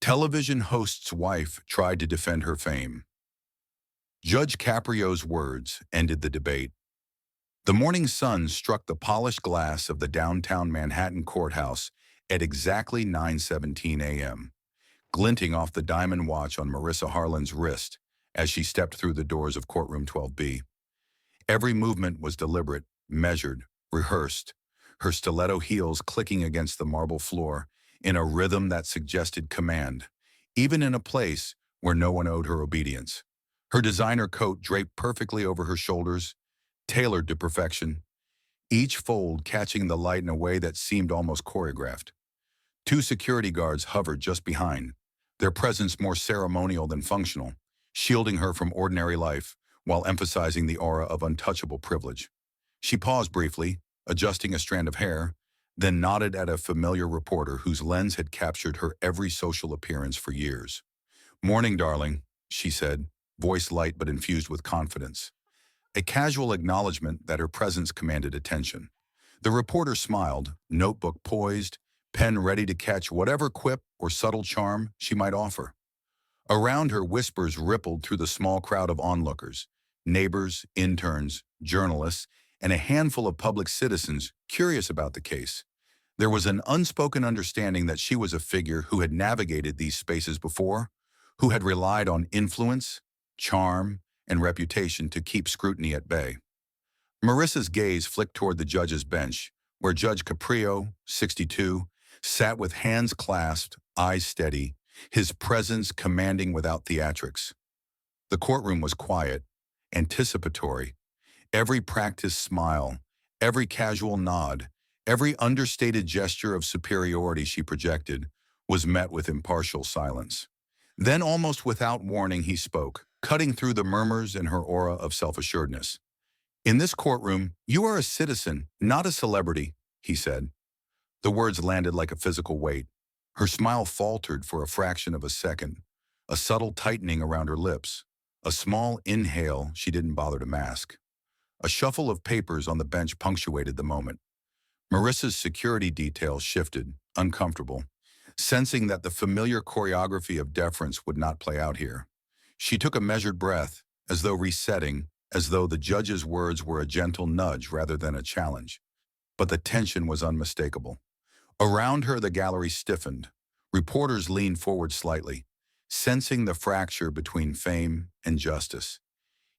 Television host's wife tried to defend her fame. Judge Caprio's words ended the debate. The morning sun struck the polished glass of the downtown Manhattan courthouse at exactly 9:17 a.m., glinting off the diamond watch on Marissa Harlan's wrist as she stepped through the doors of Courtroom 12B. Every movement was deliberate, measured, rehearsed, her stiletto heels clicking against the marble floor in a rhythm that suggested command, even in a place where no one owed her obedience. Her designer coat draped perfectly over her shoulders, tailored to perfection, each fold catching the light in a way that seemed almost choreographed. Two security guards hovered just behind, their presence more ceremonial than functional, shielding her from ordinary life while emphasizing the aura of untouchable privilege. She paused briefly, adjusting a strand of hair, then nodded at a familiar reporter whose lens had captured her every social appearance for years. "Morning, darling," she said, voice light but infused with confidence. A casual acknowledgement that her presence commanded attention. The reporter smiled, notebook poised, pen ready to catch whatever quip or subtle charm she might offer. Around her, whispers rippled through the small crowd of onlookers, neighbors, interns, journalists, and a handful of public citizens curious about the case. There was an unspoken understanding that she was a figure who had navigated these spaces before, who had relied on influence, charm, and reputation to keep scrutiny at bay. Marissa's gaze flicked toward the judge's bench, where Judge Caprio, 62, sat with hands clasped, eyes steady, his presence commanding without theatrics. The courtroom was quiet, anticipatory. Every practiced smile, every casual nod, every understated gesture of superiority she projected was met with impartial silence. Then, almost without warning, he spoke, cutting through the murmurs in her aura of self-assuredness. "In this courtroom, you are a citizen, not a celebrity," he said. The words landed like a physical weight. Her smile faltered for a fraction of a second, a subtle tightening around her lips, a small inhale she didn't bother to mask. A shuffle of papers on the bench punctuated the moment. Marissa's security detail shifted, uncomfortable, sensing that the familiar choreography of deference would not play out here. She took a measured breath, as though resetting, as though the judge's words were a gentle nudge rather than a challenge. But the tension was unmistakable. Around her, the gallery stiffened. Reporters leaned forward slightly, sensing the fracture between fame and justice.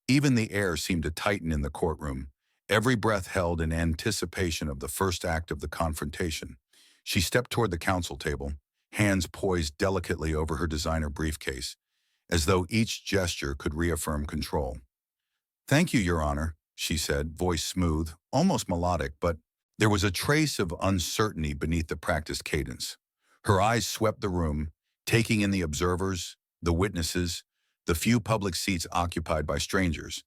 Even the air seemed to tighten in the courtroom, every breath held in anticipation of the first act of the confrontation. She stepped toward the counsel table, hands poised delicately over her designer briefcase, as though each gesture could reaffirm control. "Thank you, Your Honor," she said, voice smooth, almost melodic, but there was a trace of uncertainty beneath the practiced cadence. Her eyes swept the room, taking in the observers, the witnesses, the few public seats occupied by strangers.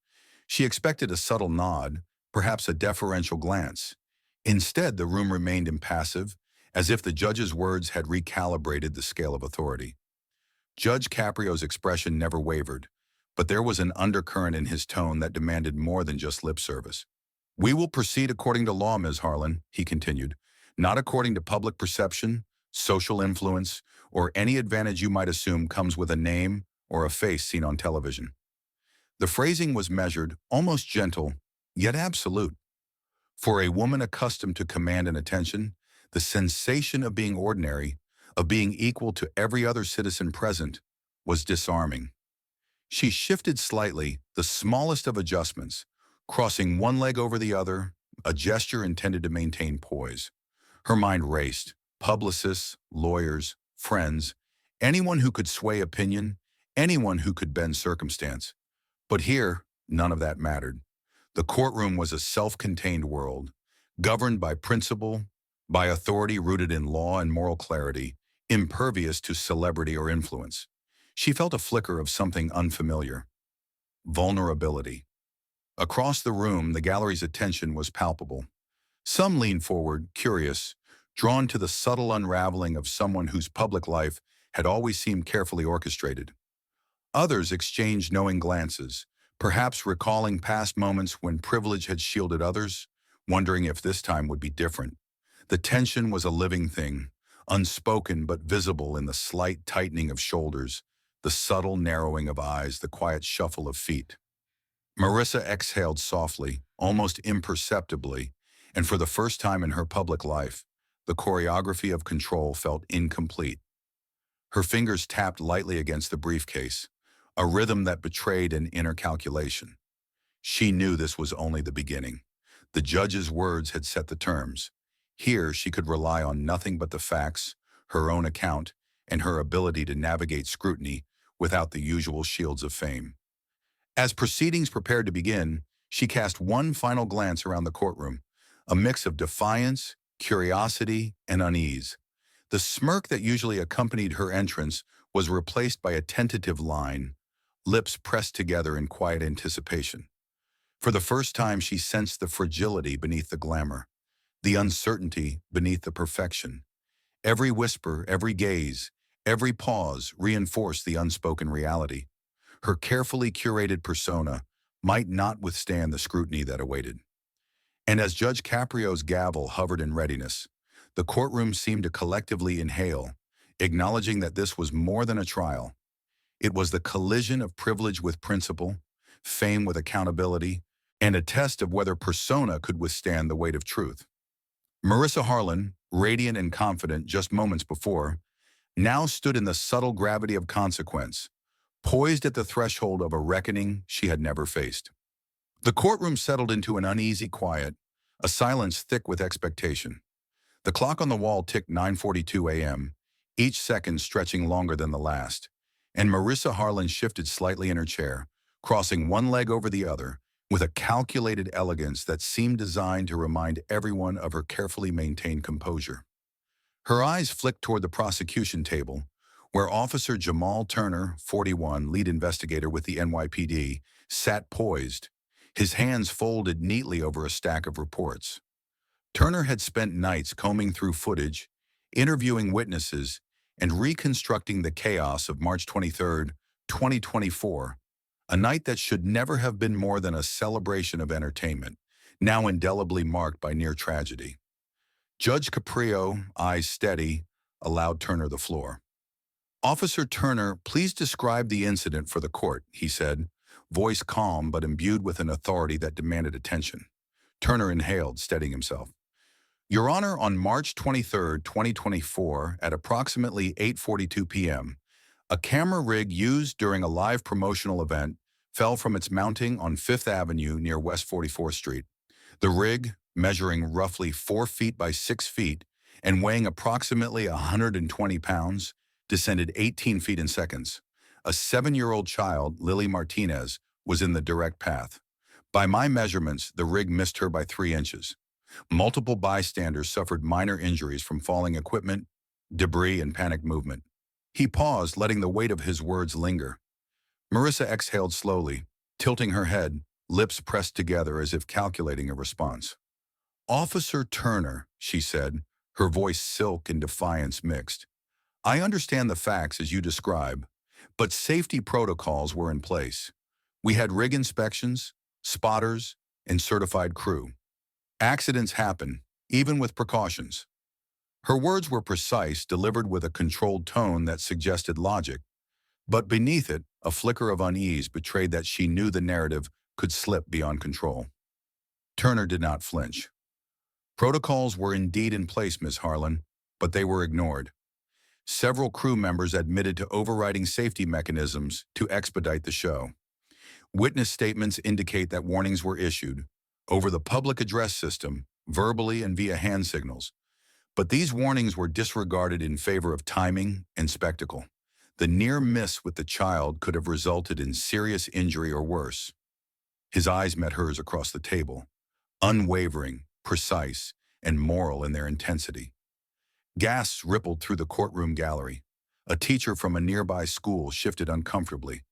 She expected a subtle nod, perhaps a deferential glance. Instead, the room remained impassive, as if the judge's words had recalibrated the scale of authority. Judge Caprio's expression never wavered, but there was an undercurrent in his tone that demanded more than just lip service. "We will proceed according to law, Ms. Harlan," he continued, "not according to public perception, social influence, or any advantage you might assume comes with a name or a face seen on television." The phrasing was measured, almost gentle, yet absolute. For a woman accustomed to command and attention, the sensation of being ordinary, of being equal to every other citizen present, was disarming. She shifted slightly, the smallest of adjustments, crossing one leg over the other, a gesture intended to maintain poise. Her mind raced. Publicists, lawyers, friends, anyone who could sway opinion, anyone who could bend circumstance. But here, none of that mattered. The courtroom was a self-contained world, governed by principle, by authority rooted in law and moral clarity, impervious to celebrity or influence. She felt a flicker of something unfamiliar. Vulnerability. Across the room, the gallery's attention was palpable. Some leaned forward, curious, drawn to the subtle unraveling of someone whose public life had always seemed carefully orchestrated. Others exchanged knowing glances, perhaps recalling past moments when privilege had shielded others, wondering if this time would be different. The tension was a living thing, unspoken but visible in the slight tightening of shoulders, the subtle narrowing of eyes, the quiet shuffle of feet. Marissa exhaled softly, almost imperceptibly, and for the first time in her public life, the choreography of control felt incomplete. Her fingers tapped lightly against the briefcase, a rhythm that betrayed an inner calculation. She knew this was only the beginning. The judge's words had set the terms. Here she could rely on nothing but the facts, her own account, and her ability to navigate scrutiny without the usual shields of fame. As proceedings prepared to begin, she cast one final glance around the courtroom, a mix of defiance, curiosity, and unease. The smirk that usually accompanied her entrance was replaced by a tentative line, lips pressed together in quiet anticipation. For the first time, she sensed the fragility beneath the glamour, the uncertainty beneath the perfection. Every whisper, every gaze, every pause reinforced the unspoken reality. Her carefully curated persona might not withstand the scrutiny that awaited. And as Judge Caprio's gavel hovered in readiness, the courtroom seemed to collectively inhale, acknowledging that this was more than a trial. It was the collision of privilege with principle, fame with accountability, and a test of whether persona could withstand the weight of truth. Marissa Harlan, radiant and confident just moments before, now stood in the subtle gravity of consequence, poised at the threshold of a reckoning she had never faced. The courtroom settled into an uneasy quiet, a silence thick with expectation. The clock on the wall ticked 9:42 a.m., each second stretching longer than the last, and Marissa Harlan shifted slightly in her chair, crossing one leg over the other, with a calculated elegance that seemed designed to remind everyone of her carefully maintained composure. Her eyes flicked toward the prosecution table, where Officer Jamal Turner, 41, lead investigator with the NYPD, sat poised, his hands folded neatly over a stack of reports. Turner had spent nights combing through footage, interviewing witnesses, and reconstructing the chaos of March 23, 2024, a night that should never have been more than a celebration of entertainment, now indelibly marked by near tragedy. Judge Caprio, eyes steady, allowed Turner the floor. "Officer Turner, please describe the incident for the court," he said, voice calm but imbued with an authority that demanded attention. Turner inhaled, steadying himself. "Your Honor, on March 23, 2024, at approximately 8:42 p.m., a camera rig used during a live promotional event fell from its mounting on Fifth Avenue near West 44th Street. The rig, measuring roughly 4 feet by 6 feet and weighing approximately 120 pounds, descended 18 feet in seconds. A 7-year-old child, Lily Martinez, was in the direct path. By my measurements, the rig missed her by 3 inches. Multiple bystanders suffered minor injuries from falling equipment, debris, and panicked movement." He paused, letting the weight of his words linger. Marissa exhaled slowly, tilting her head, lips pressed together as if calculating a response. "Officer Turner," she said, her voice silk and defiance mixed. "I understand the facts as you describe, but safety protocols were in place. We had rig inspections, spotters, and certified crew. Accidents happen, even with precautions." Her words were precise, delivered with a controlled tone that suggested logic, but beneath it, a flicker of unease betrayed that she knew the narrative could slip beyond control. Turner did not flinch. "Protocols were indeed in place, Ms. Harlan, but they were ignored. Several crew members admitted to overriding safety mechanisms to expedite the show. Witness statements indicate that warnings were issued over the public address system, verbally and via hand signals. But these warnings were disregarded in favor of timing and spectacle. The near miss with the child could have resulted in serious injury or worse." His eyes met hers across the table, unwavering, precise, and moral in their intensity. Gasps rippled through the courtroom gallery. A teacher from a nearby school shifted uncomfortably,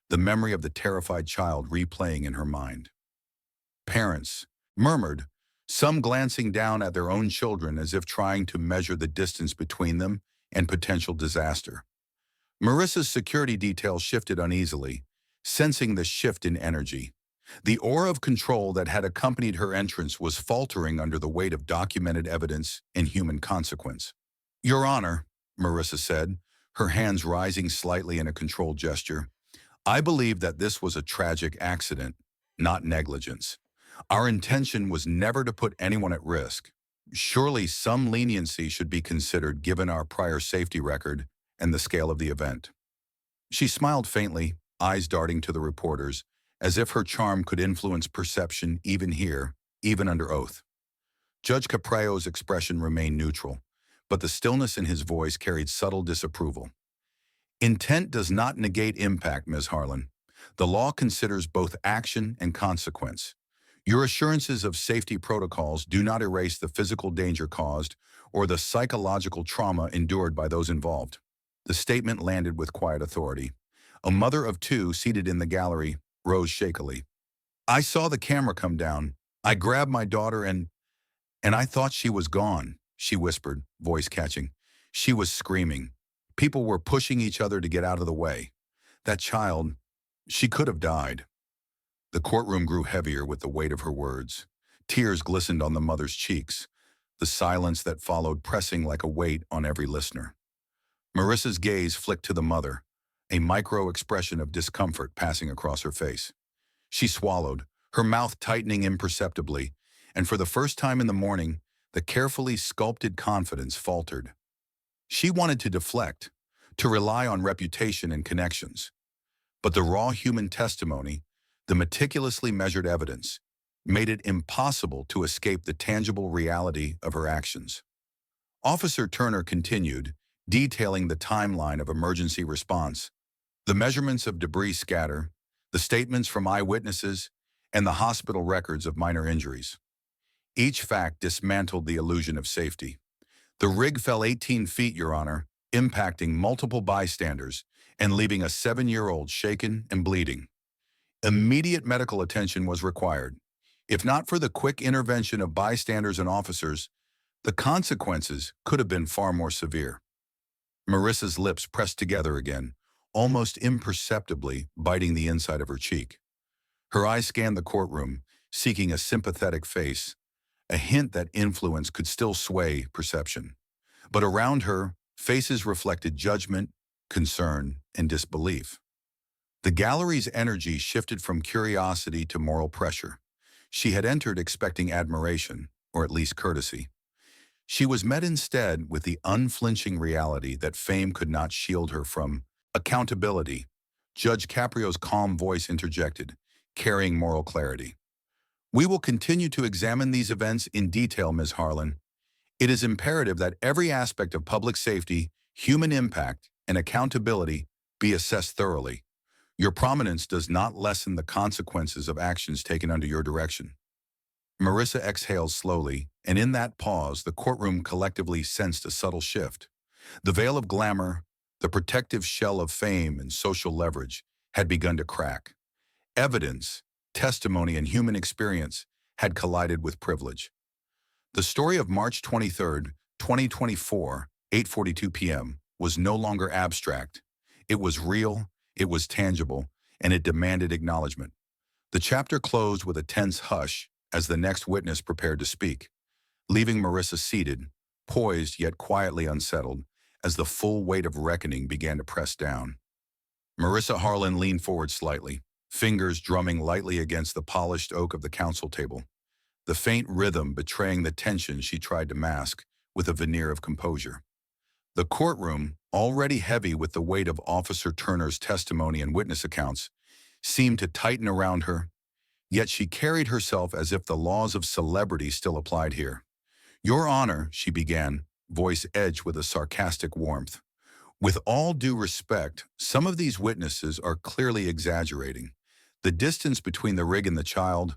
the memory of the terrified child replaying in her mind. Parents murmured, some glancing down at their own children as if trying to measure the distance between them and potential disaster. Marissa's security detail shifted uneasily, sensing the shift in energy. The aura of control that had accompanied her entrance was faltering under the weight of documented evidence and human consequence. Your Honor, Marissa said, her hands rising slightly in a controlled gesture, I believe that this was a tragic accident, not negligence. Our intention was never to put anyone at risk. Surely some leniency should be considered given our prior safety record and the scale of the event. She smiled faintly, eyes darting to the reporters, as if her charm could influence perception even here, even under oath. Judge Caprio's expression remained neutral, but the stillness in his voice carried subtle disapproval. Intent does not negate impact, Ms. Harlan. The law considers both action and consequence. Your assurances of safety protocols do not erase the physical danger caused or the psychological trauma endured by those involved. The statement landed with quiet authority. A mother of two seated in the gallery rose shakily. I saw the camera come down. I grabbed my daughter and I thought she was gone, she whispered, voice catching. She was screaming. People were pushing each other to get out of the way. That child, she could have died. The courtroom grew heavier with the weight of her words. Tears glistened on the mother's cheeks, the silence that followed pressing like a weight on every listener. Marissa's gaze flicked to the mother, a micro-expression of discomfort passing across her face. She swallowed, her mouth tightening imperceptibly, and for the first time in the morning, the carefully sculpted confidence faltered. She wanted to deflect, to rely on reputation and connections. But the raw human testimony, the meticulously measured evidence, made it impossible to escape the tangible reality of her actions. Officer Turner continued, detailing the timeline of emergency response, the measurements of debris scatter, the statements from eyewitnesses, and the hospital records of minor injuries. Each fact dismantled the illusion of safety. The rig fell 18 feet, Your Honor, impacting multiple bystanders and leaving a 7-year-old shaken and bleeding. Immediate medical attention was required. If not for the quick intervention of bystanders and officers, the consequences could have been far more severe. Marissa's lips pressed together again, almost imperceptibly biting the inside of her cheek. Her eyes scanned the courtroom, seeking a sympathetic face, a hint that influence could still sway perception. But around her, faces reflected judgment, concern, and disbelief. The gallery's energy shifted from curiosity to moral pressure. She had entered expecting admiration, or at least courtesy. She was met instead with the unflinching reality that fame could not shield her from accountability. Judge Caprio's calm voice interjected, carrying moral clarity. We will continue to examine these events in detail, Ms. Harlan. It is imperative that every aspect of public safety, human impact, and accountability be assessed thoroughly. Your prominence does not lessen the consequences of actions taken under your direction. Marissa exhaled slowly, and in that pause, the courtroom collectively sensed a subtle shift. The veil of glamour, the protective shell of fame and social leverage, had begun to crack. Evidence, testimony, and human experience had collided with privilege. The story of March 23, 2024, 8:42 p.m., was no longer abstract. It was real, it was tangible, and it demanded acknowledgement. The chapter closed with a tense hush as the next witness prepared to speak, leaving Marissa seated, poised yet quietly unsettled, as the full weight of reckoning began to press down. Marissa Harlan leaned forward slightly, fingers drumming lightly against the polished oak of the counsel table, the faint rhythm betraying the tension she tried to mask with a veneer of composure. The courtroom, already heavy with the weight of Officer Turner's testimony and witness accounts, seemed to tighten around her, yet she carried herself as if the laws of celebrity still applied here. Your Honor, she began, voice edged with a sarcastic warmth. With all due respect, some of these witnesses are clearly exaggerating. The distance between the rig and the child,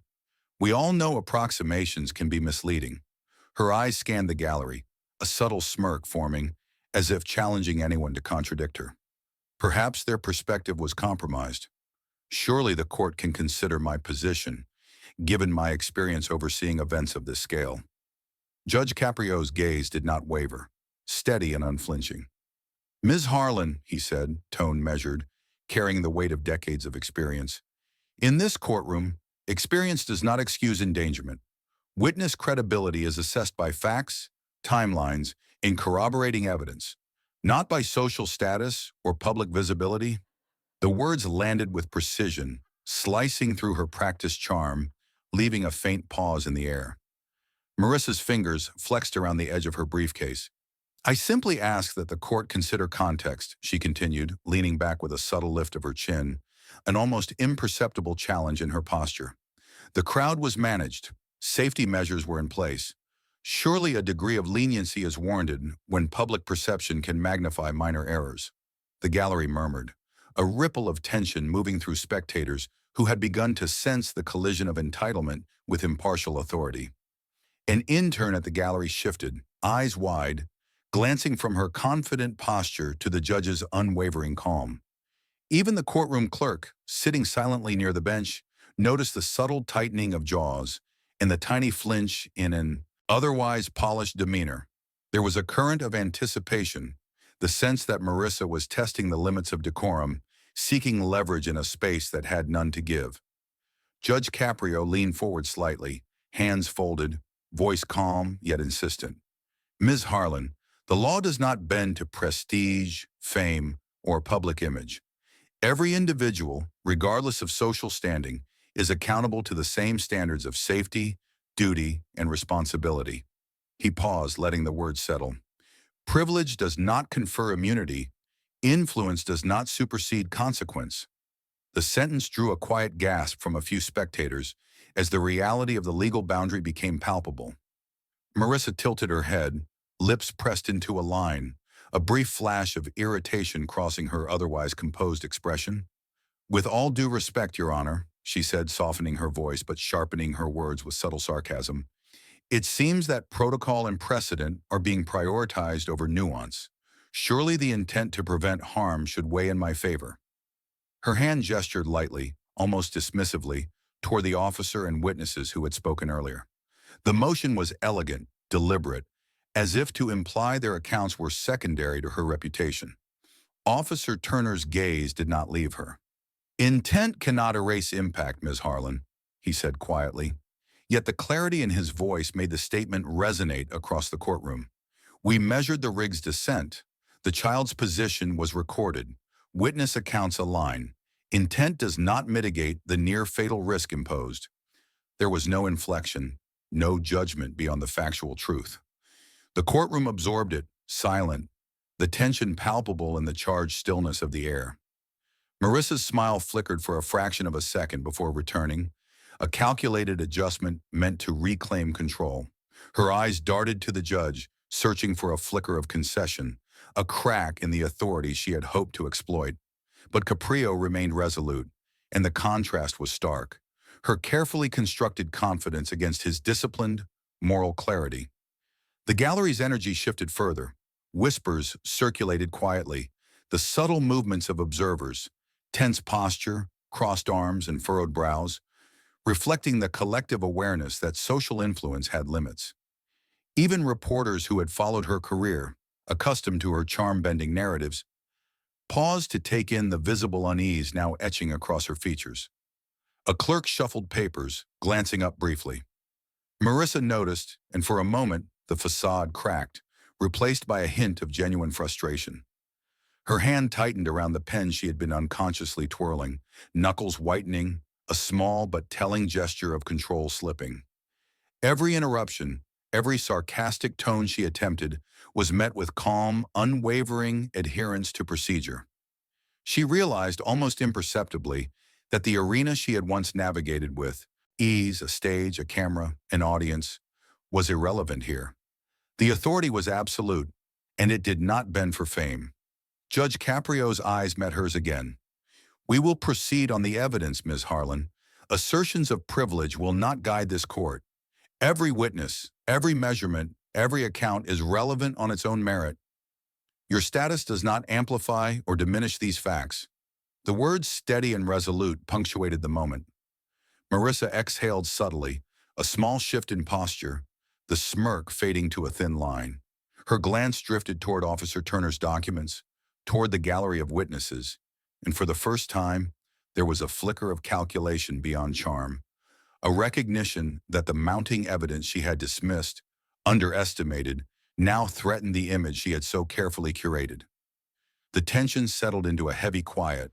we all know approximations can be misleading. Her eyes scanned the gallery, a subtle smirk forming, as if challenging anyone to contradict her. Perhaps their perspective was compromised. Surely the court can consider my position, given my experience overseeing events of this scale. Judge Caprio's gaze did not waver, steady and unflinching. Ms. Harlan, he said, tone measured, carrying the weight of decades of experience. In this courtroom, experience does not excuse endangerment. Witness credibility is assessed by facts, timelines, in corroborating evidence, not by social status or public visibility. The words landed with precision, slicing through her practiced charm, leaving a faint pause in the air. Marissa's fingers flexed around the edge of her briefcase. I simply ask that the court consider context, she continued, leaning back with a subtle lift of her chin, an almost imperceptible challenge in her posture. The crowd was managed. Safety measures were in place. Surely a degree of leniency is warranted when public perception can magnify minor errors. The gallery murmured, a ripple of tension moving through spectators who had begun to sense the collision of entitlement with impartial authority. An intern at the gallery shifted, eyes wide, glancing from her confident posture to the judge's unwavering calm. Even the courtroom clerk, sitting silently near the bench, noticed the subtle tightening of jaws and the tiny flinch in an otherwise polished demeanor. There was a current of anticipation, the sense that Marissa was testing the limits of decorum, seeking leverage in a space that had none to give. Judge Caprio leaned forward slightly, hands folded, voice calm yet insistent. Ms. Harlan, the law does not bend to prestige, fame, or public image. Every individual, regardless of social standing, is accountable to the same standards of safety, duty, and responsibility. He paused, letting the words settle. Privilege does not confer immunity. Influence does not supersede consequence. The sentence drew a quiet gasp from a few spectators as the reality of the legal boundary became palpable. Marissa tilted her head, lips pressed into a line, a brief flash of irritation crossing her otherwise composed expression. With all due respect, Your Honor, she said, softening her voice but sharpening her words with subtle sarcasm, it seems that protocol and precedent are being prioritized over nuance. Surely the intent to prevent harm should weigh in my favor. Her hand gestured lightly, almost dismissively, toward the officer and witnesses who had spoken earlier. The motion was elegant, deliberate, as if to imply their accounts were secondary to her reputation. Officer Turner's gaze did not leave her. Intent cannot erase impact, Ms. Harlan, he said quietly. Yet the clarity in his voice made the statement resonate across the courtroom. We measured the rig's descent. The child's position was recorded. Witness accounts align. Intent does not mitigate the near-fatal risk imposed. There was no inflection, no judgment beyond the factual truth. The courtroom absorbed it, silent, the tension palpable in the charged stillness of the air. Marissa's smile flickered for a fraction of a second before returning, a calculated adjustment meant to reclaim control. Her eyes darted to the judge, searching for a flicker of concession, a crack in the authority she had hoped to exploit. But Caprio remained resolute, and the contrast was stark, her carefully constructed confidence against his disciplined, moral clarity. The gallery's energy shifted further. Whispers circulated quietly, the subtle movements of observers, tense posture, crossed arms, and furrowed brows, reflecting the collective awareness that social influence had limits. Even reporters who had followed her career, accustomed to her charm-bending narratives, paused to take in the visible unease now etching across her features. A clerk shuffled papers, glancing up briefly. Marissa noticed, and for a moment, the facade cracked, replaced by a hint of genuine frustration. Her hand tightened around the pen she had been unconsciously twirling, knuckles whitening, a small but telling gesture of control slipping. Every interruption, every sarcastic tone she attempted, was met with calm, unwavering adherence to procedure. She realized almost imperceptibly that the arena she had once navigated with ease, a stage, a camera, an audience, was irrelevant here. The authority was absolute, and it did not bend for fame. Judge Caprio's eyes met hers again. We will proceed on the evidence, Ms. Harlan. Assertions of privilege will not guide this court. Every witness, every measurement, every account is relevant on its own merit. Your status does not amplify or diminish these facts. The words steady and resolute punctuated the moment. Marissa exhaled subtly, a small shift in posture, the smirk fading to a thin line. Her glance drifted toward Officer Turner's documents, toward the gallery of witnesses, and for the first time, there was a flicker of calculation beyond charm, a recognition that the mounting evidence she had dismissed, underestimated, now threatened the image she had so carefully curated. The tension settled into a heavy quiet,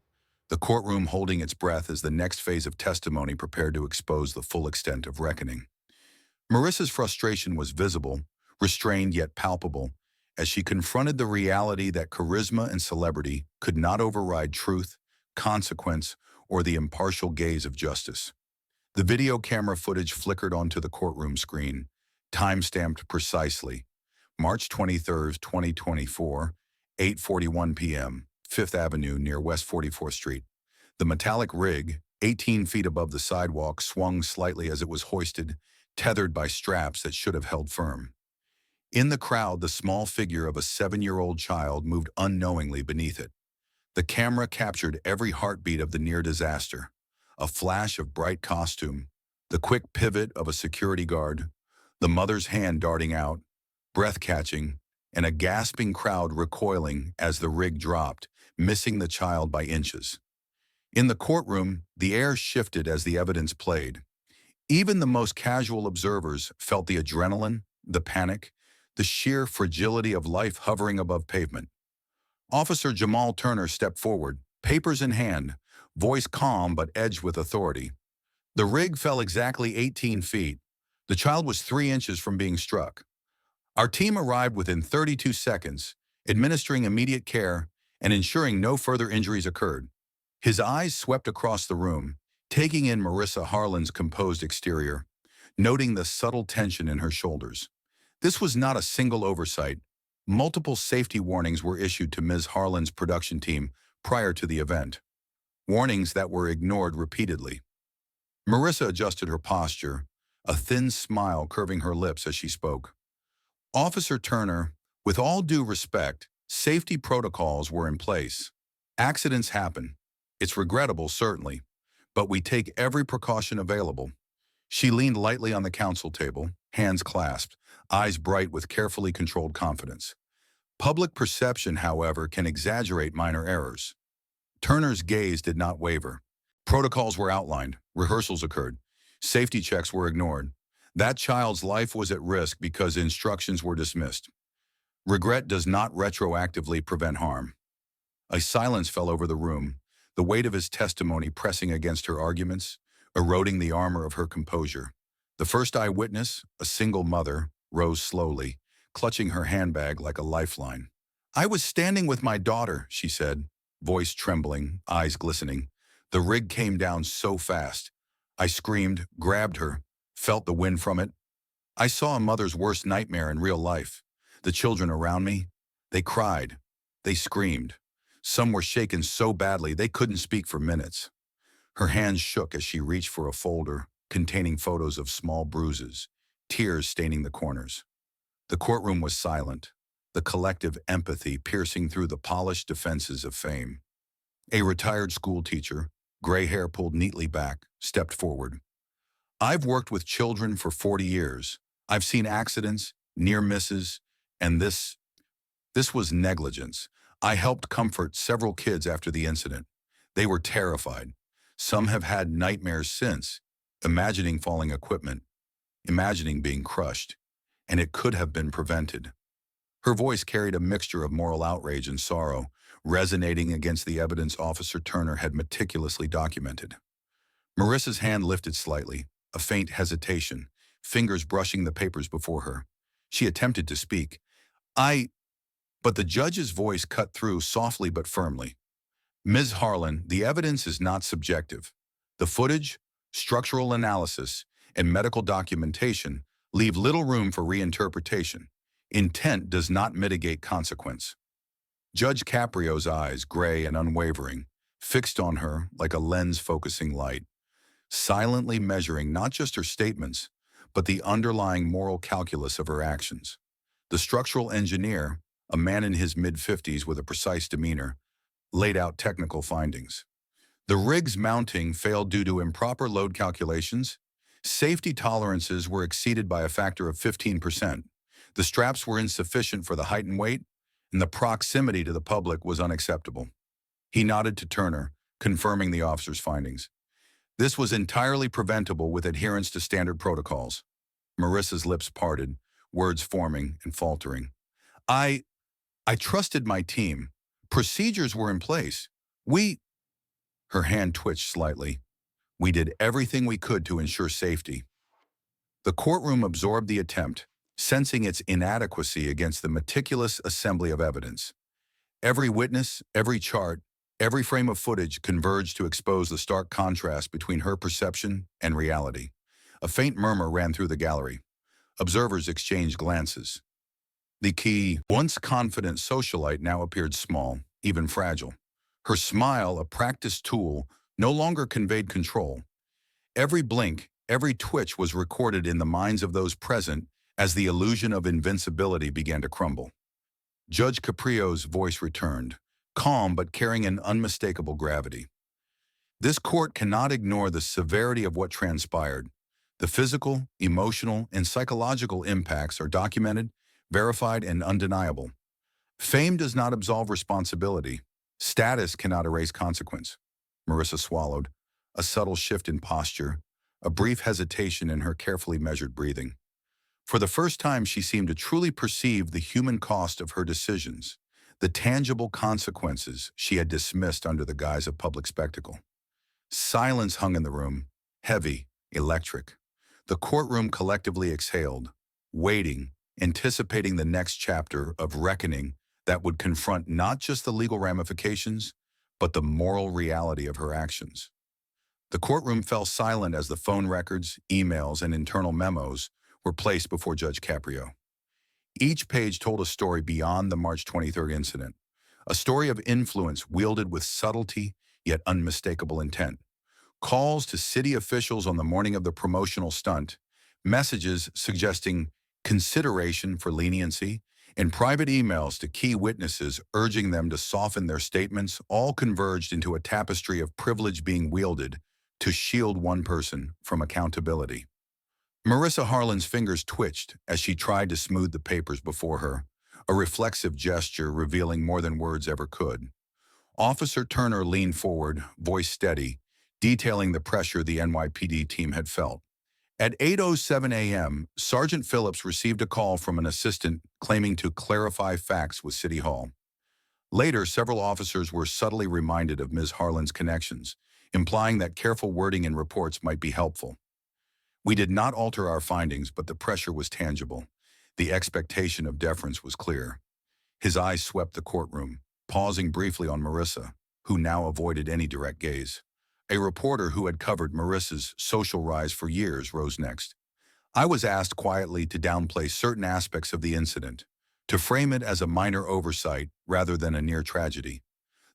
the courtroom holding its breath as the next phase of testimony prepared to expose the full extent of reckoning. Marissa's frustration was visible, restrained yet palpable, as she confronted the reality that charisma and celebrity could not override truth, consequence, or the impartial gaze of justice. The video camera footage flickered onto the courtroom screen, time-stamped precisely. March 23, 2024, 8:41 p.m., Fifth Avenue near West 44th Street. The metallic rig, 18 feet above the sidewalk, swung slightly as it was hoisted, tethered by straps that should have held firm. In the crowd, the small figure of a 7-year-old child moved unknowingly beneath it. The camera captured every heartbeat of the near disaster. A flash of bright costume, the quick pivot of a security guard, the mother's hand darting out, breath-catching, and a gasping crowd recoiling as the rig dropped, missing the child by inches. In the courtroom, the air shifted as the evidence played. Even the most casual observers felt the adrenaline, the panic, the sheer fragility of life hovering above pavement. Officer Jamal Turner stepped forward, papers in hand, voice calm but edged with authority. The rig fell exactly 18 feet. The child was 3 inches from being struck. Our team arrived within 32 seconds, administering immediate care and ensuring no further injuries occurred. His eyes swept across the room, taking in Marissa Harlan's composed exterior, noting the subtle tension in her shoulders. This was not a single oversight. Multiple safety warnings were issued to Ms. Harlan's production team prior to the event. Warnings that were ignored repeatedly. Marissa adjusted her posture, a thin smile curving her lips as she spoke. Officer Turner, with all due respect, safety protocols were in place. Accidents happen. It's regrettable, certainly, but we take every precaution available. She leaned lightly on the counsel table, hands clasped, eyes bright with carefully controlled confidence. Public perception, however, can exaggerate minor errors. Turner's gaze did not waver. Protocols were outlined, rehearsals occurred, safety checks were ignored. That child's life was at risk because instructions were dismissed. Regret does not retroactively prevent harm. A silence fell over the room, the weight of his testimony pressing against her arguments, eroding the armor of her composure. The first eyewitness, a single mother, rose slowly, clutching her handbag like a lifeline. "I was standing with my daughter," she said, voice trembling, eyes glistening. "The rig came down so fast. I screamed, grabbed her, felt the wind from it. I saw a mother's worst nightmare in real life. The children around me, they cried, they screamed. Some were shaken so badly they couldn't speak for minutes." Her hands shook as she reached for a folder containing photos of small bruises, tears staining the corners. The courtroom was silent, the collective empathy piercing through the polished defenses of fame. A retired school teacher, gray hair pulled neatly back, stepped forward. "I've worked with children for 40 years. I've seen accidents, near misses, and this was negligence. I helped comfort several kids after the incident. They were terrified. Some have had nightmares since, imagining falling equipment, imagining being crushed, and it could have been prevented." Her voice carried a mixture of moral outrage and sorrow, resonating against the evidence Officer Turner had meticulously documented. Marissa's hand lifted slightly, a faint hesitation, fingers brushing the papers before her. She attempted to speak. But the judge's voice cut through softly but firmly. "Ms. Harlan, the evidence is not subjective. The footage, structural analysis, and medical documentation leave little room for reinterpretation. Intent does not mitigate consequence." Judge Caprio's eyes, gray and unwavering, fixed on her like a lens-focusing light, silently measuring not just her statements, but the underlying moral calculus of her actions. The structural engineer, a man in his mid-50s with a precise demeanor, laid out technical findings. The rig's mounting failed due to improper load calculations. Safety tolerances were exceeded by a factor of 15%. The straps were insufficient for the height and weight, and the proximity to the public was unacceptable. He nodded to Turner, confirming the officer's findings. This was entirely preventable with adherence to standard protocols. Marissa's lips parted, words forming and faltering. I, I trusted my team. Procedures were in place. We, her hand twitched slightly. We did everything we could to ensure safety. The courtroom absorbed the attempt, sensing its inadequacy against the meticulous assembly of evidence. Every witness, every chart, every frame of footage converged to expose the stark contrast between her perception and reality. A faint murmur ran through the gallery. Observers exchanged glances. The key, once confident socialite now appeared small, even fragile. Her smile, a practiced tool, no longer conveyed control. Every blink, every twitch was recorded in the minds of those present as the illusion of invincibility began to crumble. Judge Caprio's voice returned, calm but carrying an unmistakable gravity. This court cannot ignore the severity of what transpired. The physical, emotional, and psychological impacts are documented, verified, and undeniable. Fame does not absolve responsibility. Status cannot erase consequence. Marissa swallowed, a subtle shift in posture, a brief hesitation in her carefully measured breathing. For the first time, she seemed to truly perceive the human cost of her decisions, the tangible consequences she had dismissed under the guise of public spectacle. Silence hung in the room, heavy, electric. The courtroom collectively exhaled, waiting, anticipating the next chapter of reckoning that would confront not just the legal ramifications, but the moral reality of her actions. The courtroom fell silent as the phone records, emails, and internal memos were placed before Judge Caprio. Each page told a story beyond the March 23rd incident, a story of influence wielded with subtlety yet unmistakable intent. Calls to city officials on the morning of the promotional stunt, messages suggesting consideration for leniency, and private emails to key witnesses urging them to soften their statements all converged into a tapestry of privilege being wielded to shield one person from accountability. Marissa Harlan's fingers twitched as she tried to smooth the papers before her, a reflexive gesture revealing more than words ever could. Officer Turner leaned forward, voice steady, detailing the pressure the NYPD team had felt. At 8:07 a.m., Sergeant Phillips received a call from an assistant claiming to clarify facts with City Hall. Later, several officers were subtly reminded of Ms. Harlan's connections, implying that careful wording in reports might be helpful. We did not alter our findings, but the pressure was tangible. The expectation of deference was clear. His eyes swept the courtroom, pausing briefly on Marissa, who now avoided any direct gaze. A reporter who had covered Marissa's social rise for years rose next. I was asked quietly to downplay certain aspects of the incident, to frame it as a minor oversight rather than a near tragedy.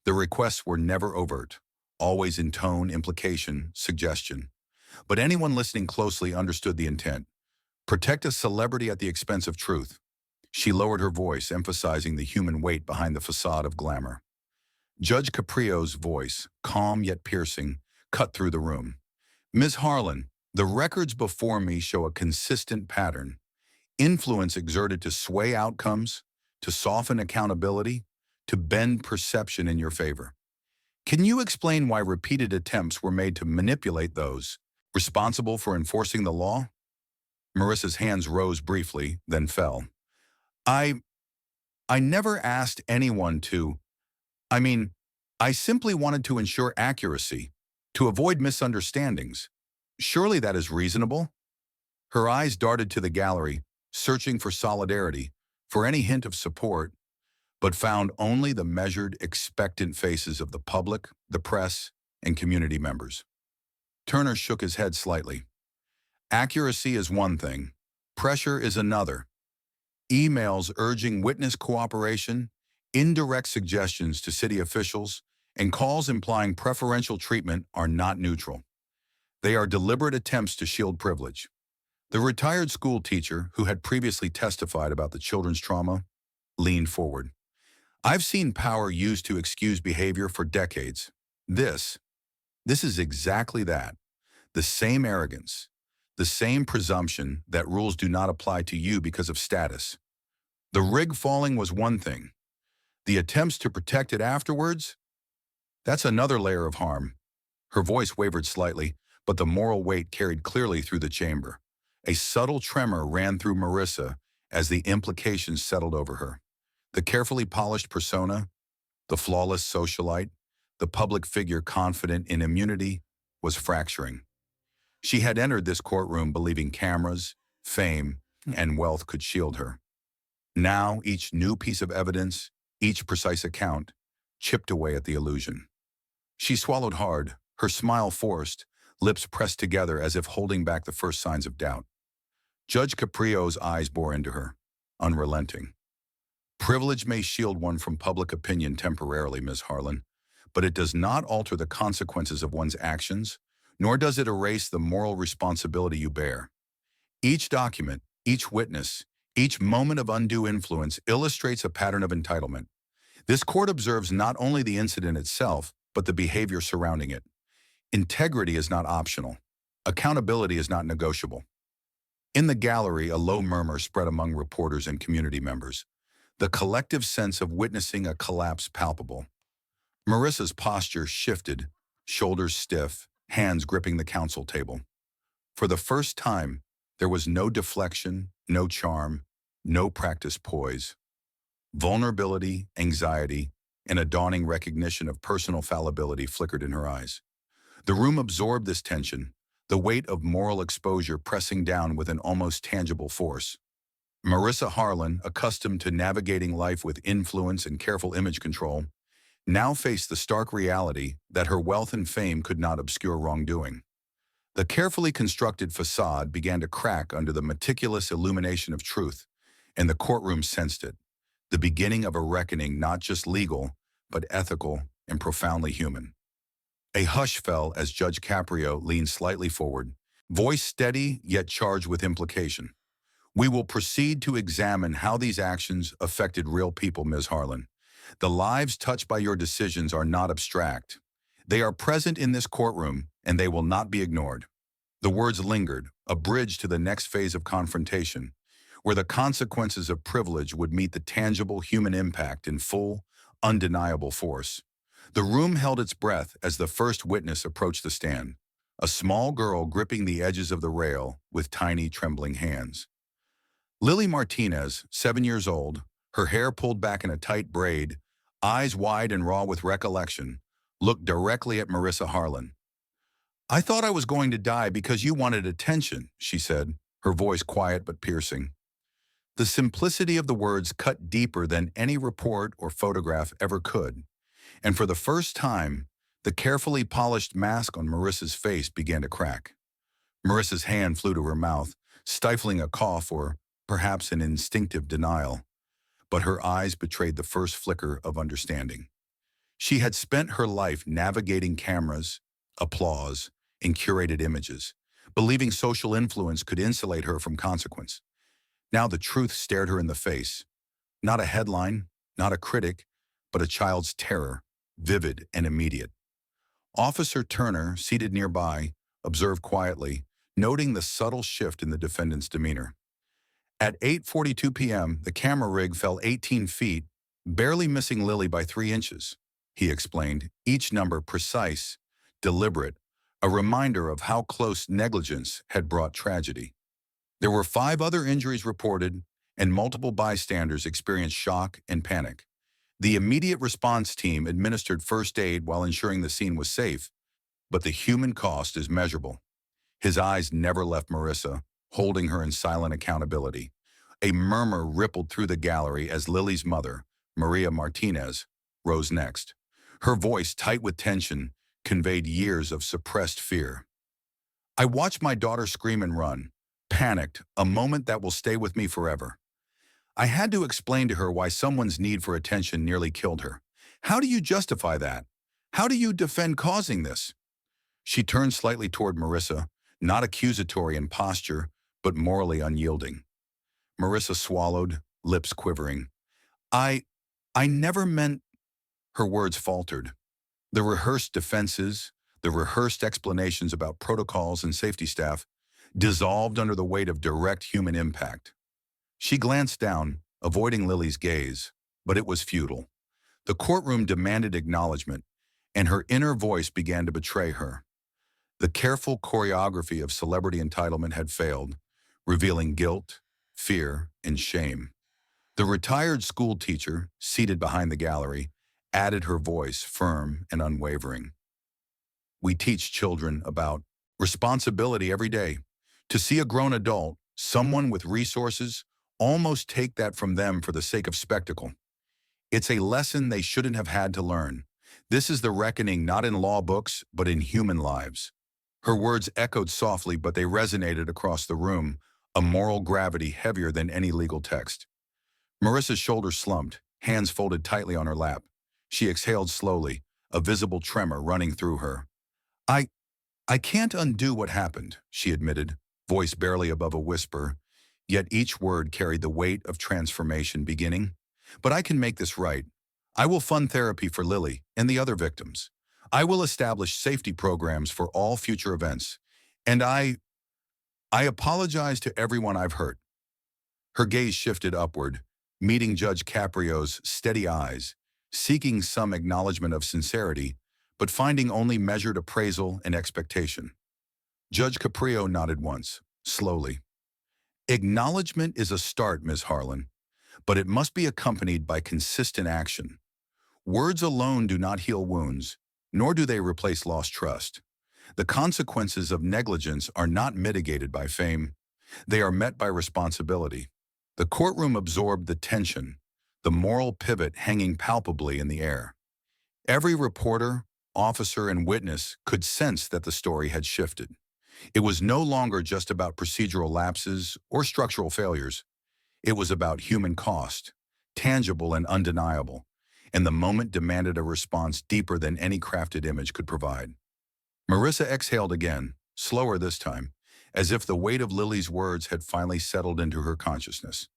The requests were never overt, always in tone, implication, suggestion. But anyone listening closely understood the intent. Protect a celebrity at the expense of truth. She lowered her voice, emphasizing the human weight behind the facade of glamour. Judge Caprio's voice, calm yet piercing, cut through the room. Ms. Harlan, the records before me show a consistent pattern. Influence exerted to sway outcomes, to soften accountability, to bend perception in your favor. Can you explain why repeated attempts were made to manipulate those responsible for enforcing the law? Marissa's hands rose briefly, then fell. I never asked anyone to. I simply wanted to ensure accuracy, to avoid misunderstandings. Surely that is reasonable? Her eyes darted to the gallery, searching for solidarity, for any hint of support, but found only the measured, expectant faces of the public, the press, and community members. Turner shook his head slightly. Accuracy is one thing, pressure is another. Emails urging witness cooperation, indirect suggestions to city officials, and calls implying preferential treatment are not neutral. They are deliberate attempts to shield privilege. The retired school teacher, who had previously testified about the children's trauma, leaned forward. I've seen power used to excuse behavior for decades. This is exactly that. The same arrogance, the same presumption that rules do not apply to you because of status. The rig falling was one thing. The attempts to protect it afterwards? That's another layer of harm. Her voice wavered slightly, but the moral weight carried clearly through the chamber. A subtle tremor ran through Marissa as the implications settled over her. The carefully polished persona, the flawless socialite, the public figure confident in immunity, was fracturing. She had entered this courtroom believing cameras, fame, and wealth could shield her. Now, each new piece of evidence, each precise account, chipped away at the illusion. She swallowed hard, her smile forced, lips pressed together as if holding back the first signs of doubt. Judge Caprio's eyes bore into her, unrelenting. Privilege may shield one from public opinion temporarily, Miss Harlan, but it does not alter the consequences of one's actions, nor does it erase the moral responsibility you bear. Each document, each witness, each moment of undue influence illustrates a pattern of entitlement. This court observes not only the incident itself, but the behavior surrounding it. Integrity is not optional. Accountability is not negotiable. In the gallery, a low murmur spread among reporters and community members, the collective sense of witnessing a collapse palpable. Marissa's posture shifted, shoulders stiff, hands gripping the counsel table. For the first time, there was no deflection, no charm, no practiced poise. Vulnerability, anxiety, and a dawning recognition of personal fallibility flickered in her eyes. The room absorbed this tension, the weight of moral exposure pressing down with an almost tangible force. Marissa Harlan, accustomed to navigating life with influence and careful image control, now faced the stark reality that her wealth and fame could not obscure wrongdoing. The carefully constructed facade began to crack under the meticulous illumination of truth, and the courtroom sensed it, the beginning of a reckoning not just legal, but ethical and profoundly human. A hush fell as Judge Caprio leaned slightly forward, voice steady yet charged with implication. We will proceed to examine how these actions affected real people, Ms. Harlan. The lives touched by your decisions are not abstract. They are present in this courtroom, and they will not be ignored. The words lingered, a bridge to the next phase of confrontation, where the consequences of privilege would meet the tangible human impact in full, undeniable force. The room held its breath as the first witness approached the stand, a small girl gripping the edges of the rail with tiny, trembling hands. Lily Martinez, 7 years old, her hair pulled back in a tight braid, eyes wide and raw with recollection, looked directly at Marissa Harlan. I thought I was going to die because you wanted attention, she said, her voice quiet but piercing. The simplicity of the words cut deeper than any report or photograph ever could, and for the first time, the carefully polished mask on Marissa's face began to crack. Marissa's hand flew to her mouth, stifling a cough or perhaps an instinctive denial, but her eyes betrayed the first flicker of understanding. She had spent her life navigating cameras, applause, and curated images, believing social influence could insulate her from consequence. Now the truth stared her in the face. Not a headline, not a critic, but a child's terror, vivid and immediate. Officer Turner, seated nearby, observed quietly, noting the subtle shift in the defendant's demeanor. At 8:42 p.m., the camera rig fell 18 feet, barely missing Lily by 3 inches, he explained, each number precise, deliberate, a reminder of how close negligence had brought tragedy. There were 5 other injuries reported, and multiple bystanders experienced shock and panic. The immediate response team administered first aid while ensuring the scene was safe, but the human cost is measurable. His eyes never left Marissa, holding her in silent accountability. A murmur rippled through the gallery as Lily's mother, Maria Martinez, rose next. Her voice, tight with tension, conveyed years of suppressed fear. I watched my daughter scream and run, panicked, a moment that will stay with me forever. I had to explain to her why someone's need for attention nearly killed her. How do you justify that? How do you defend causing this? She turned slightly toward Marissa, not accusatory in posture, but morally unyielding. Marissa swallowed, lips quivering. I never meant... Her words faltered. The rehearsed defenses, the rehearsed explanations about protocols and safety staff, dissolved under the weight of direct human impact. She glanced down, avoiding Lily's gaze, but it was futile. The courtroom demanded acknowledgement, and her inner voice began to betray her. The careful choreography of celebrity entitlement had failed, revealing guilt, fear, and shame. The retired school teacher, seated behind the gallery, added her voice firm and unwavering. We teach children about responsibility every day. To see a grown adult, someone with resources, almost take that from them for the sake of spectacle. It's a lesson they shouldn't have had to learn. This is the reckoning not in law books, but in human lives. Her words echoed softly, but they resonated across the room, a moral gravity heavier than any legal text. Marissa's shoulders slumped, hands folded tightly on her lap. She exhaled slowly, a visible tremor running through her. I, I can't undo what happened, she admitted, voice barely above a whisper, yet each word carried the weight of transformation beginning. But I can make this right. I will fund therapy for Lily and the other victims. I will establish safety programs for all future events. And I apologize to everyone I've hurt. Her gaze shifted upward, meeting Judge Caprio's steady eyes, seeking some acknowledgement of sincerity, but finding only measured appraisal and expectation. Judge Caprio nodded once, slowly. Acknowledgement is a start, Ms. Harlan, but it must be accompanied by consistent action. Words alone do not heal wounds, nor do they replace lost trust. The consequences of negligence are not mitigated by fame. They are met by responsibility. The courtroom absorbed the tension, the moral pivot hanging palpably in the air. Every reporter, officer, and witness could sense that the story had shifted. It was no longer just about procedural lapses or structural failures. It was about human cost, tangible and undeniable, and the moment demanded a response deeper than any crafted image could provide. Marissa exhaled again, slower this time, as if the weight of Lily's words had finally settled into her consciousness.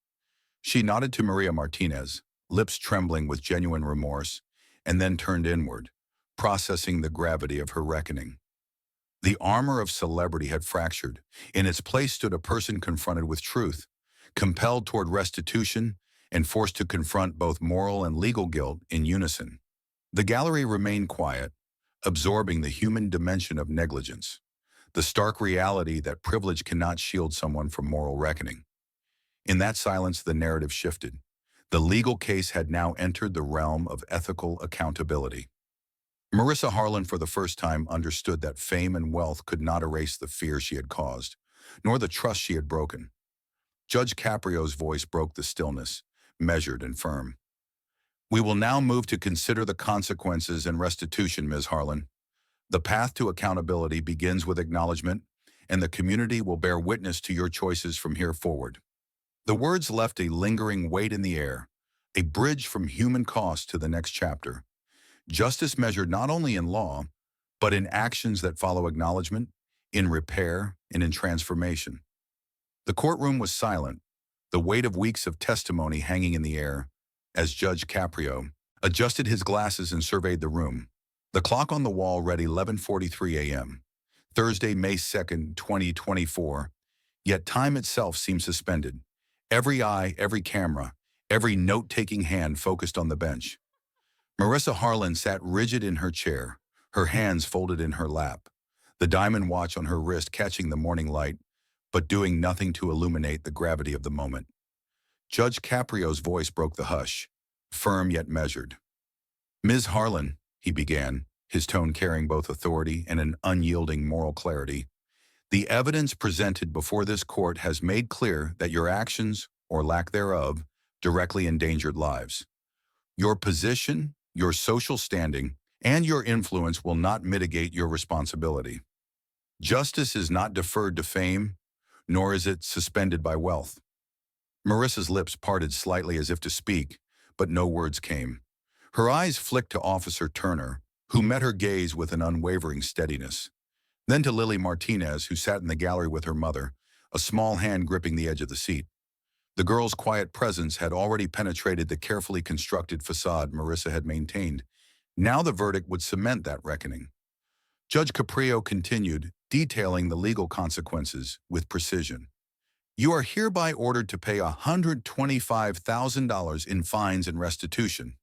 She nodded to Maria Martinez, lips trembling with genuine remorse, and then turned inward, processing the gravity of her reckoning. The armor of celebrity had fractured. In its place stood a person confronted with truth, compelled toward restitution, and forced to confront both moral and legal guilt in unison. The gallery remained quiet, absorbing the human dimension of negligence, the stark reality that privilege cannot shield someone from moral reckoning. In that silence, the narrative shifted. The legal case had now entered the realm of ethical accountability. Marissa Harlan for the first time understood that fame and wealth could not erase the fear she had caused, nor the trust she had broken. Judge Caprio's voice broke the stillness, measured and firm. We will now move to consider the consequences and restitution, Ms. Harlan. The path to accountability begins with acknowledgement, and the community will bear witness to your choices from here forward. The words left a lingering weight in the air, a bridge from human cost to the next chapter. Justice measured not only in law, but in actions that follow acknowledgement, in repair, and in transformation. The courtroom was silent, the weight of weeks of testimony hanging in the air, as Judge Caprio adjusted his glasses and surveyed the room. The clock on the wall read 11:43 a.m., Thursday, May 2nd, 2024, yet time itself seemed suspended. Every eye, every camera, every note-taking hand focused on the bench. Marissa Harlan sat rigid in her chair, her hands folded in her lap, the diamond watch on her wrist catching the morning light, but doing nothing to illuminate the gravity of the moment. Judge Caprio's voice broke the hush, firm yet measured. Ms. Harlan, he began, his tone carrying both authority and an unyielding moral clarity, the evidence presented before this court has made clear that your actions, or lack thereof, directly endangered lives. Your position, your social standing, and your influence will not mitigate your responsibility. Justice is not deferred to fame, nor is it suspended by wealth. Marissa's lips parted slightly as if to speak, but no words came. Her eyes flicked to Officer Turner, who met her gaze with an unwavering steadiness. Then to Lily Martinez, who sat in the gallery with her mother, a small hand gripping the edge of the seat. The girl's quiet presence had already penetrated the carefully constructed facade Marissa had maintained. Now the verdict would cement that reckoning. Judge Caprio continued, detailing the legal consequences with precision. You are hereby ordered to pay $125,000 in fines and restitution.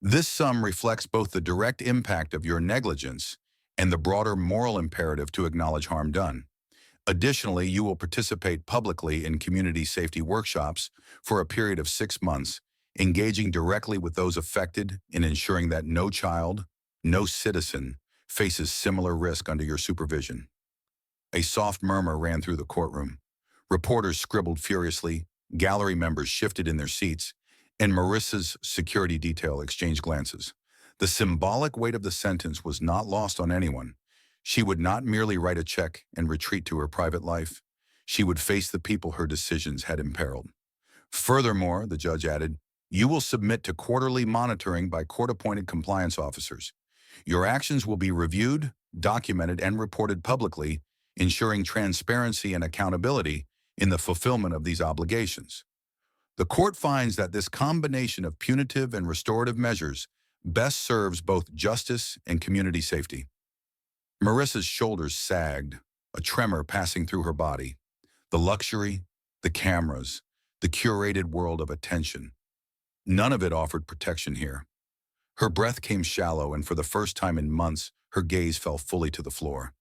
This sum reflects both the direct impact of your negligence and the broader moral imperative to acknowledge harm done. Additionally, you will participate publicly in community safety workshops for a period of 6 months, engaging directly with those affected in ensuring that no child, no citizen faces similar risk under your supervision. A soft murmur ran through the courtroom. Reporters scribbled furiously, gallery members shifted in their seats, and Marissa's security detail exchanged glances. The symbolic weight of the sentence was not lost on anyone. She would not merely write a check and retreat to her private life. She would face the people her decisions had imperiled. Furthermore, the judge added, you will submit to quarterly monitoring by court-appointed compliance officers. Your actions will be reviewed, documented, and reported publicly, ensuring transparency and accountability in the fulfillment of these obligations. The court finds that this combination of punitive and restorative measures best serves both justice and community safety. Marissa's shoulders sagged, a tremor passing through her body. The luxury, the cameras, the curated world of attention. None of it offered protection here. Her breath came shallow, and for the first time in months, her gaze fell fully to the floor.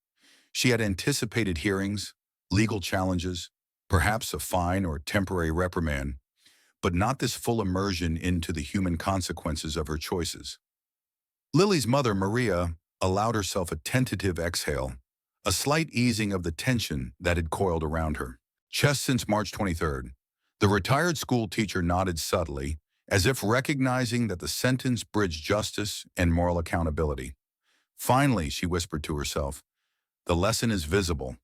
She had anticipated hearings, legal challenges, perhaps a fine or temporary reprimand, but not this full immersion into the human consequences of her choices. Lily's mother, Maria, allowed herself a tentative exhale, a slight easing of the tension that had coiled around her. Just since March 23rd, the retired school teacher nodded subtly, as if recognizing that the sentence bridged justice and moral accountability. Finally, she whispered to herself, the lesson is visible.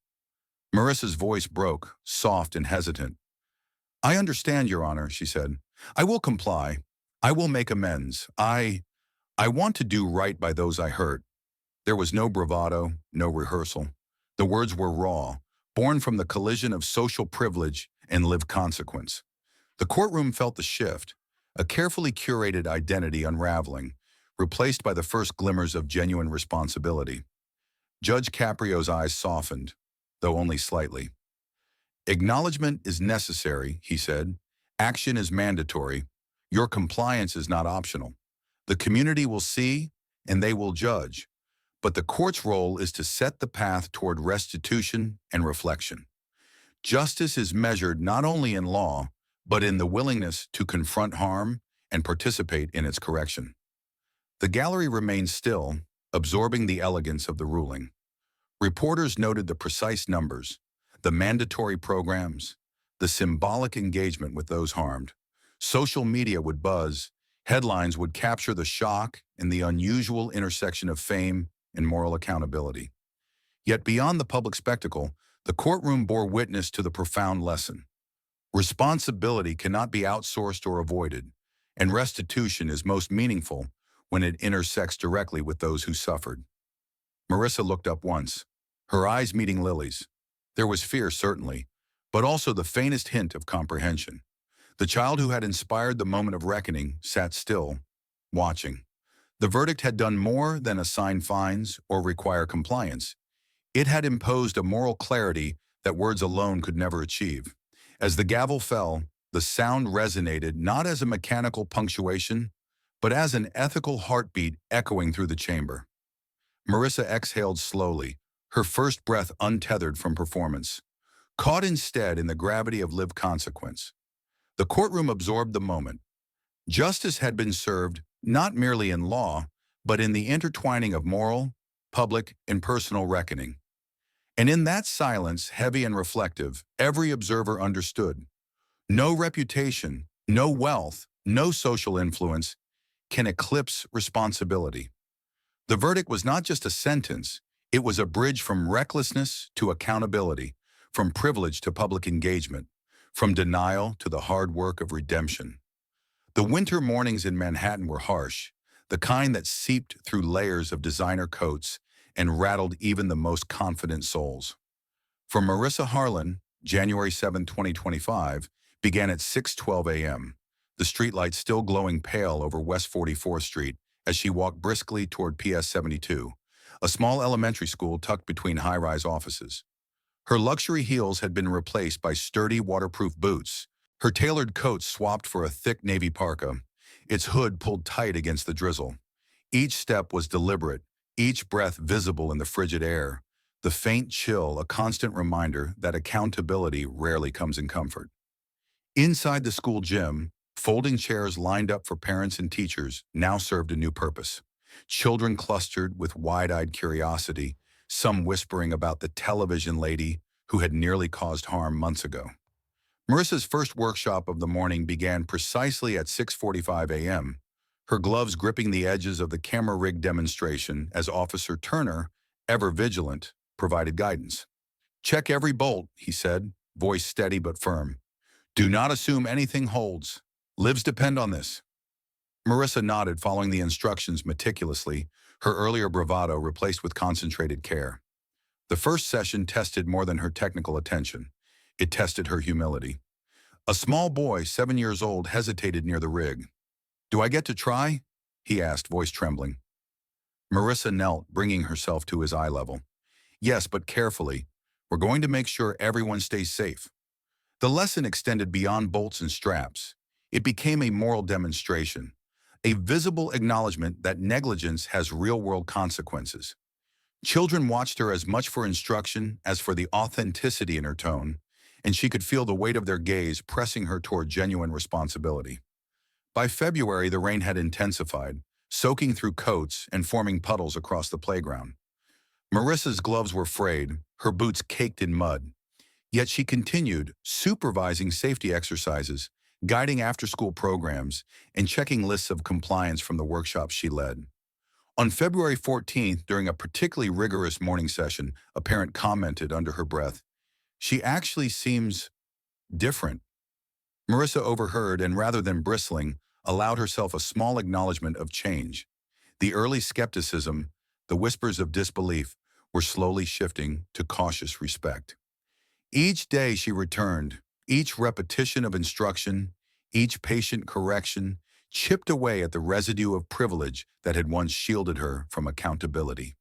Marissa's voice broke, soft and hesitant. I understand, Your Honor, she said. I will comply. I will make amends. I want to do right by those I hurt. There was no bravado, no rehearsal. The words were raw, born from the collision of social privilege and lived consequence. The courtroom felt the shift, a carefully curated identity unraveling, replaced by the first glimmers of genuine responsibility. Judge Caprio's eyes softened, though only slightly. Acknowledgement is necessary, he said. Action is mandatory. Your compliance is not optional. The community will see, and they will judge. But the court's role is to set the path toward restitution and reflection. Justice is measured not only in law, but in the willingness to confront harm and participate in its correction. The gallery remained still, absorbing the elegance of the ruling. Reporters noted the precise numbers, the mandatory programs, the symbolic engagement with those harmed. Social media would buzz, headlines would capture the shock and the unusual intersection of fame and moral accountability. Yet beyond the public spectacle, the courtroom bore witness to the profound lesson. Responsibility cannot be outsourced or avoided, and restitution is most meaningful when it intersects directly with those who suffered. Marissa looked up once, her eyes meeting Lily's. There was fear, certainly, but also the faintest hint of comprehension. The child who had inspired the moment of reckoning sat still, watching. The verdict had done more than assign fines or require compliance. It had imposed a moral clarity that words alone could never achieve. As the gavel fell, the sound resonated not as a mechanical punctuation, but as an ethical heartbeat echoing through the chamber. Marissa exhaled slowly, her first breath untethered from performance, caught instead in the gravity of lived consequence. The courtroom absorbed the moment. Justice had been served not merely in law, but in the intertwining of moral, public, and personal reckoning. And in that silence, heavy and reflective, every observer understood. No reputation, no wealth, no social influence can eclipse responsibility. The verdict was not just a sentence, it was a bridge from recklessness to accountability, from privilege to public engagement, from denial to the hard work of redemption. The winter mornings in Manhattan were harsh, the kind that seeped through layers of designer coats and rattled even the most confident souls. For Marissa Harlan, January 7, 2025, began at 6:12 a.m., the streetlights still glowing pale over West 44th Street as she walked briskly toward PS 72, a small elementary school tucked between high-rise offices. Her luxury heels had been replaced by sturdy, waterproof boots, her tailored coat swapped for a thick navy parka, its hood pulled tight against the drizzle. Each step was deliberate, each breath visible in the frigid air, The faint chill, a constant reminder that accountability rarely comes in comfort. Inside the school gym, folding chairs lined up for parents and teachers now served a new purpose. Children clustered with wide-eyed curiosity, some whispering about the television lady who had nearly caused harm months ago. Marissa's first workshop of the morning began precisely at 6:45 a.m., her gloves gripping the edges of the camera rig demonstration as Officer Turner, ever vigilant, provided guidance. "Check every bolt," he said, voice steady but firm. "Do not assume anything holds. Lives depend on this." Marissa nodded, following the instructions meticulously, her earlier bravado replaced with concentrated care. The first session tested more than her technical attention. It tested her humility. A small boy, 7 years old, hesitated near the rig. "Do I get to try?" he asked, voice trembling. Marissa knelt, bringing herself to his eye level. "Yes, but carefully. We're going to make sure everyone stays safe." The lesson extended beyond bolts and straps. It became a moral demonstration, a visible acknowledgement that negligence has real-world consequences. Children watched her as much for instruction as for the authenticity in her tone, and she could feel the weight of their gaze pressing her toward genuine responsibility. By February, the rain had intensified, soaking through coats and forming puddles across the playground. Marissa's gloves were frayed, her boots caked in mud. Yet she continued, supervising safety exercises, guiding after-school programs, and checking lists of compliance from the workshops she led. On February 14th, during a particularly rigorous morning session, a parent commented under her breath, "She actually seems different." Marissa overheard and, rather than bristling, allowed herself a small acknowledgement of change. The early skepticism, the whispers of disbelief, were slowly shifting to cautious respect. Each day she returned, each repetition of instruction, each patient correction, chipped away at the residue of privilege that had once shielded her from accountability.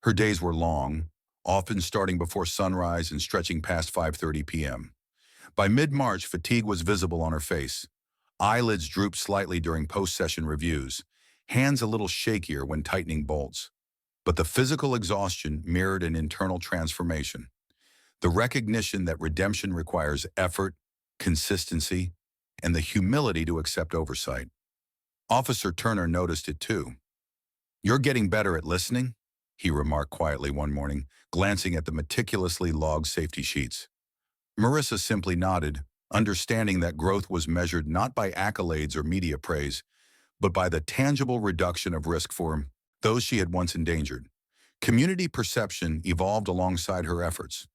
Her days were long, often starting before sunrise and stretching past 5:30 p.m. By mid-March, fatigue was visible on her face. Eyelids drooped slightly during post-session reviews, hands a little shakier when tightening bolts. But the physical exhaustion mirrored an internal transformation. The recognition that redemption requires effort, consistency, and the humility to accept oversight. Officer Turner noticed it too. "You're getting better at listening," he remarked quietly one morning, glancing at the meticulously logged safety sheets. Marissa simply nodded, understanding that growth was measured not by accolades or media praise, but by the tangible reduction of risk for those she had once endangered. Community perception evolved alongside her efforts.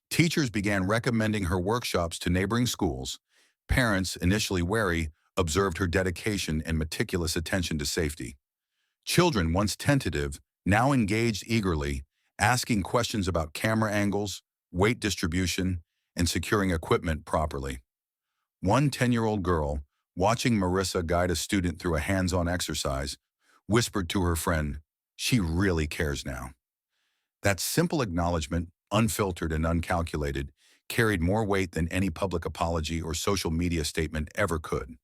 Teachers began recommending her workshops to neighboring schools. Parents, initially wary, observed her dedication and meticulous attention to safety. Children, once tentative, now engaged eagerly, asking questions about camera angles, weight distribution, and securing equipment properly. One 10-year-old girl, watching Marissa guide a student through a hands-on exercise, whispered to her friend, "She really cares now." That simple acknowledgement, unfiltered and uncalculated, carried more weight than any public apology or social media statement ever could.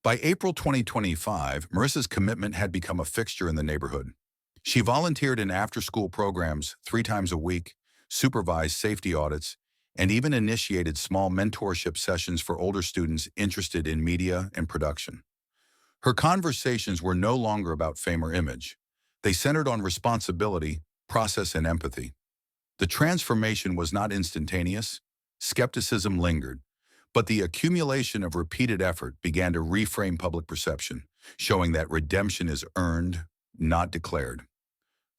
By April 2025, Marissa's commitment had become a fixture in the neighborhood. She volunteered in after-school programs 3 times a week, supervised safety audits, and even initiated small mentorship sessions for older students interested in media and production. Her conversations were no longer about fame or image. They centered on responsibility, process, and empathy. The transformation was not instantaneous. Skepticism lingered, but the accumulation of repeated effort began to reframe public perception, showing that redemption is earned, not declared.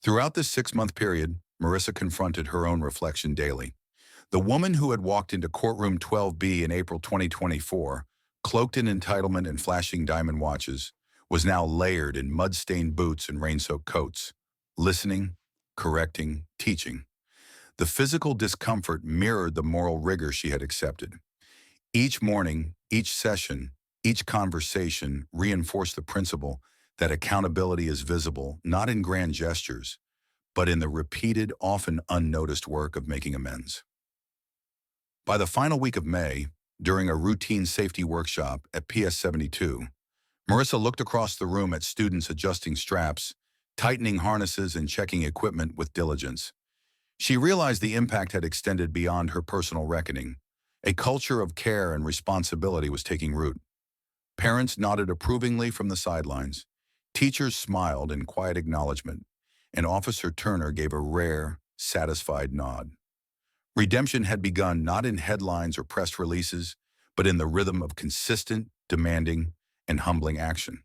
Throughout this 6-month period, Marissa confronted her own reflection daily. The woman who had walked into Courtroom 12B in April 2024, cloaked in entitlement and flashing diamond watches, was now layered in mud-stained boots and rain-soaked coats, listening, correcting, teaching. The physical discomfort mirrored the moral rigor she had accepted. Each morning, each session, each conversation reinforced the principle that accountability is visible not in grand gestures, but in the repeated, often unnoticed work of making amends. By the final week of May, during a routine safety workshop at PS 72, Marissa looked across the room at students adjusting straps, tightening harnesses, and checking equipment with diligence. She realized the impact had extended beyond her personal reckoning. A culture of care and responsibility was taking root. Parents nodded approvingly from the sidelines. Teachers smiled in quiet acknowledgement, and Officer Turner gave a rare, satisfied nod. Redemption had begun not in headlines or press releases, but in the rhythm of consistent, demanding, and humbling action.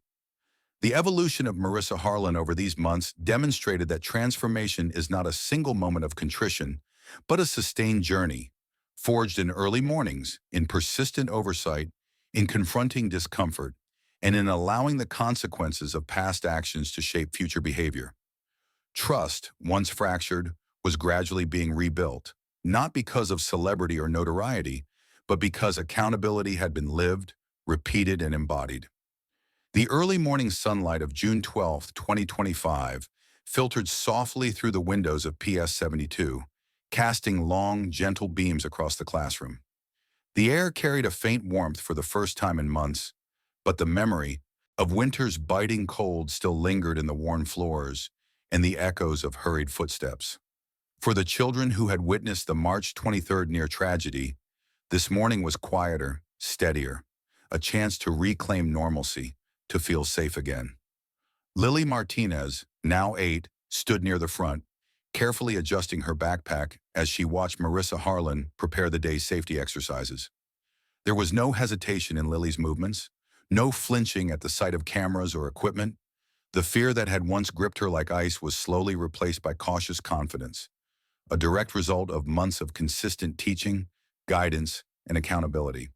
The evolution of Marissa Harlan over these months demonstrated that transformation is not a single moment of contrition, but a sustained journey, forged in early mornings, in persistent oversight, in confronting discomfort, and in allowing the consequences of past actions to shape future behavior. Trust, once fractured, was gradually being rebuilt, not because of celebrity or notoriety, but because accountability had been lived, repeated, and embodied. The early morning sunlight of June 12, 2025, filtered softly through the windows of PS 72, casting long, gentle beams across the classroom. The air carried a faint warmth for the first time in months, but the memory of winter's biting cold still lingered in the worn floors and the echoes of hurried footsteps. For the children who had witnessed the March 23rd near tragedy, this morning was quieter, steadier, a chance to reclaim normalcy, to feel safe again. Lily Martinez, now 8, stood near the front, carefully adjusting her backpack as she watched Marissa Harlan prepare the day's safety exercises. There was no hesitation in Lily's movements, no flinching at the sight of cameras or equipment. The fear that had once gripped her like ice was slowly replaced by cautious confidence, a direct result of months of consistent teaching, guidance, and accountability.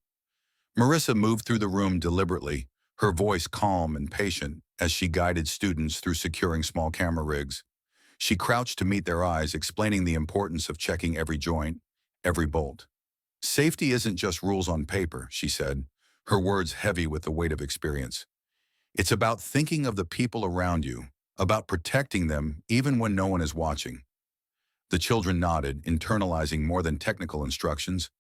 Marissa moved through the room deliberately, her voice calm and patient as she guided students through securing small camera rigs. She crouched to meet their eyes, explaining the importance of checking every joint, every bolt. Safety isn't just rules on paper, she said, her words heavy with the weight of experience. It's about thinking of the people around you, about protecting them even when no one is watching. The children nodded, internalizing more than technical instructions.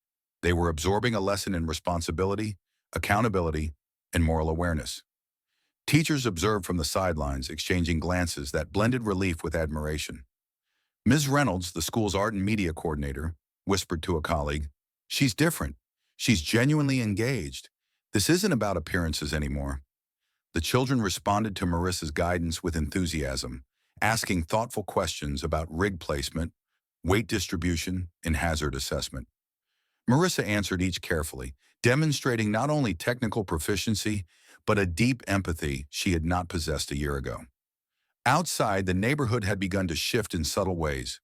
They were absorbing a lesson in responsibility, accountability, and moral awareness. Teachers observed from the sidelines, exchanging glances that blended relief with admiration. Ms. Reynolds, the school's art and media coordinator, whispered to a colleague, "She's different. She's genuinely engaged. This isn't about appearances anymore." The children responded to Marissa's guidance with enthusiasm, asking thoughtful questions about rig placement, weight distribution, and hazard assessment. Marissa answered each carefully, demonstrating not only technical proficiency, but a deep empathy she had not possessed a year ago. Outside, the neighborhood had begun to shift in subtle ways.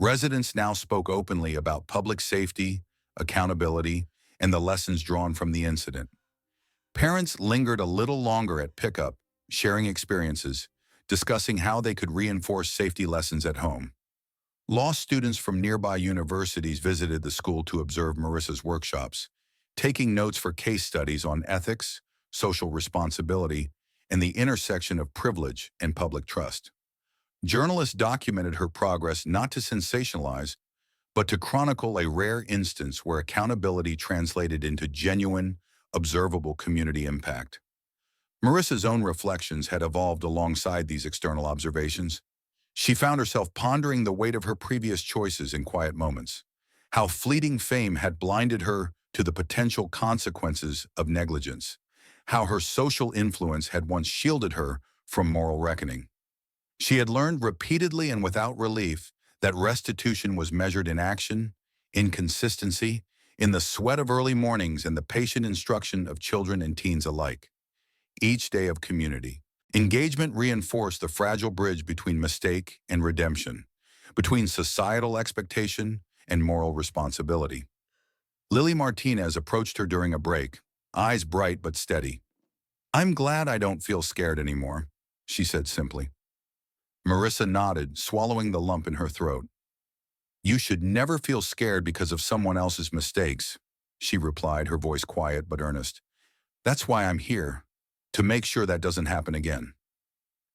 Residents now spoke openly about public safety, accountability, and the lessons drawn from the incident. Parents lingered a little longer at pickup, sharing experiences, discussing how they could reinforce safety lessons at home. Law students from nearby universities visited the school to observe Marissa's workshops, taking notes for case studies on ethics, social responsibility, and the intersection of privilege and public trust. Journalists documented her progress not to sensationalize, but to chronicle a rare instance where accountability translated into genuine, observable community impact. Marissa's own reflections had evolved alongside these external observations. She found herself pondering the weight of her previous choices in quiet moments, how fleeting fame had blinded her to the potential consequences of negligence, how her social influence had once shielded her from moral reckoning. She had learned repeatedly and without relief that restitution was measured in action, in consistency, in the sweat of early mornings and the patient instruction of children and teens alike. Each day of community engagement reinforced the fragile bridge between mistake and redemption, between societal expectation and moral responsibility. Lily Martinez approached her during a break, eyes bright but steady. "I'm glad I don't feel scared anymore," she said simply. Marissa nodded, swallowing the lump in her throat. "You should never feel scared because of someone else's mistakes," she replied, her voice quiet but earnest. "That's why I'm here, to make sure that doesn't happen again."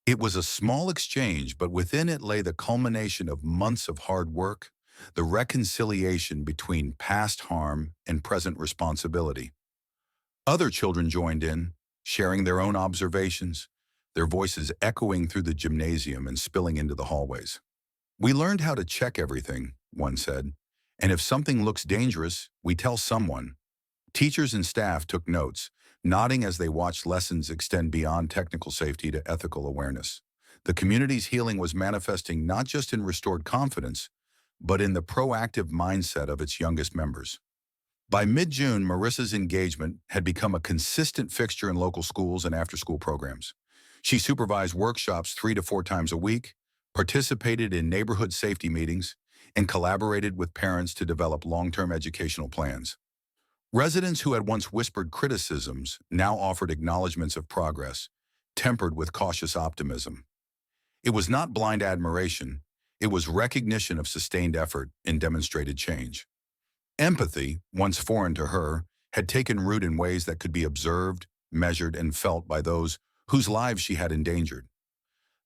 It was a small exchange, but within it lay the culmination of months of hard work, the reconciliation between past harm and present responsibility. Other children joined in, sharing their own observations, their voices echoing through the gymnasium and spilling into the hallways. We learned how to check everything, one said, and if something looks dangerous, we tell someone. Teachers and staff took notes, nodding as they watched lessons extend beyond technical safety to ethical awareness. The community's healing was manifesting not just in restored confidence, but in the proactive mindset of its youngest members. By mid-June, Marissa's engagement had become a consistent fixture in local schools and after-school programs. She supervised workshops 3 to 4 times a week, participated in neighborhood safety meetings, and collaborated with parents to develop long-term educational plans. Residents who had once whispered criticisms now offered acknowledgments of progress, tempered with cautious optimism. It was not blind admiration, it was recognition of sustained effort and demonstrated change. Empathy, once foreign to her, had taken root in ways that could be observed, measured, and felt by those whose lives she had endangered.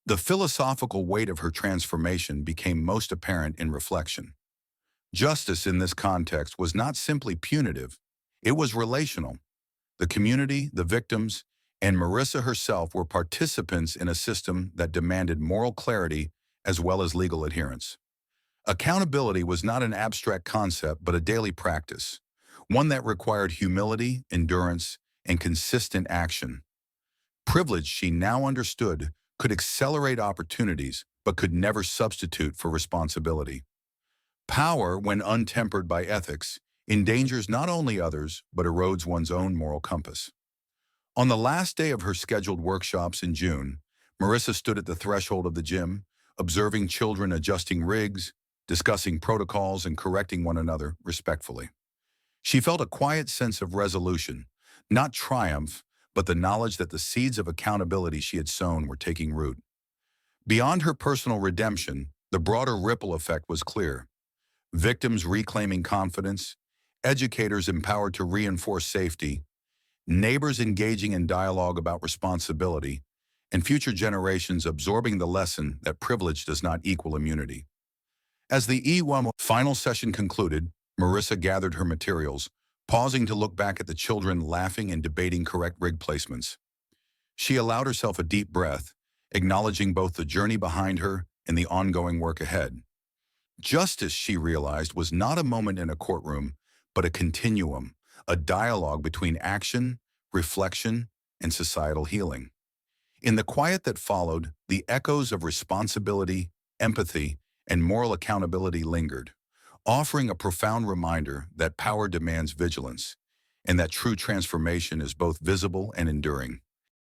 The philosophical weight of her transformation became most apparent in reflection. Justice in this context was not simply punitive, it was relational. The community, the victims, and Marissa herself were participants in a system that demanded moral clarity as well as legal adherence. Accountability was not an abstract concept but a daily practice, one that required humility, endurance, and consistent action. Privilege, she now understood, could accelerate opportunities but could never substitute for responsibility. Power, when untempered by ethics, endangers not only others but erodes one's own moral compass. On the last day of her scheduled workshops in June, Marissa stood at the threshold of the gym, observing children adjusting rigs, discussing protocols, and correcting one another respectfully. She felt a quiet sense of resolution, not triumph, but the knowledge that the seeds of accountability she had sown were taking root. Beyond her personal redemption, the broader ripple effect was clear. Victims reclaiming confidence, educators empowered to reinforce safety, neighbors engaging in dialogue about responsibility, and future generations absorbing the lesson that privilege does not equal immunity. As the E1 final session concluded, Marissa gathered her materials, pausing to look back at the children laughing and debating correct rig placements. She allowed herself a deep breath, acknowledging both the journey behind her and the ongoing work ahead. Justice, she realized, was not a moment in a courtroom, but a continuum, a dialogue between action, reflection, and societal healing. In the quiet that followed, the echoes of responsibility, empathy, and moral accountability lingered, offering a profound reminder that power demands vigilance, and that true transformation is both visible and enduring.